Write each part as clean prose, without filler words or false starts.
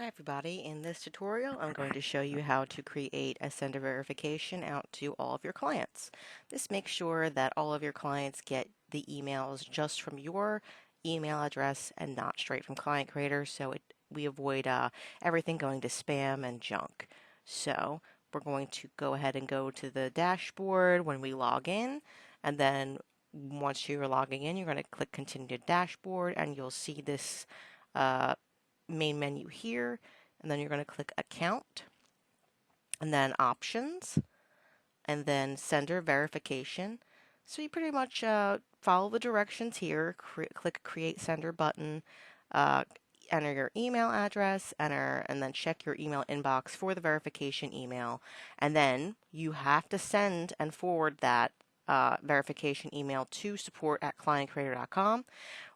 everybody, in this tutorial I'm going to show you how to create a sender verification out to all of your clients. This makes sure that all of your clients get the emails just from your email address and not straight from Client Creator, so we avoid everything going to spam and junk. So we're going to go ahead and go to the dashboard when we log in, and then once you're logging in, you're going to click Continue to Dashboard, and you'll see this uh, main menu here, and then you're going to click Account, and then Options, and then Sender Verification. So you pretty much follow the directions here, click Create Sender button, uh, enter your email address, and then check your email inbox for the verification email, and then you have to send and forward that verification email to support@clientcreator.com.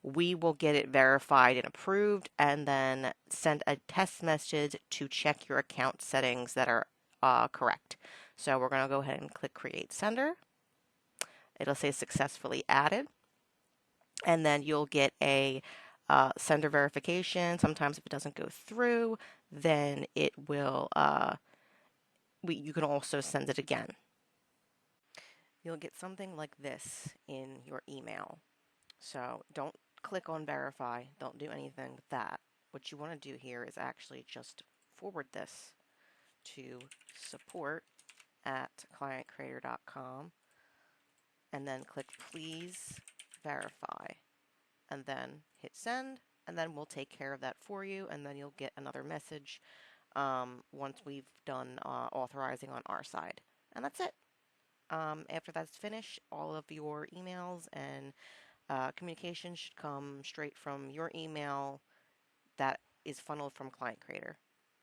We will get it verified and approved, and then send a test message to check your account settings that are correct. So we're going to go ahead and click Create Sender. It'll say successfully added, and then you'll get a sender verification. Sometimes if it doesn't go through, then it will, you can also send it again. You'll get something like this in your email. So don't click on verify, don't do anything with that. What you want to do here is actually just forward this to support@clientcreator.com, and then click please verify, and then hit send, and then we'll take care of that for you, and then you'll get another message once we've done authorizing on our side. And that's it. After that's finished, all of your emails and communication should come straight from your email that is funneled from Client Creator.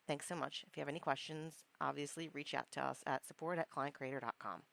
Thanks so much. If you have any questions, obviously reach out to us at support@clientcreator.com.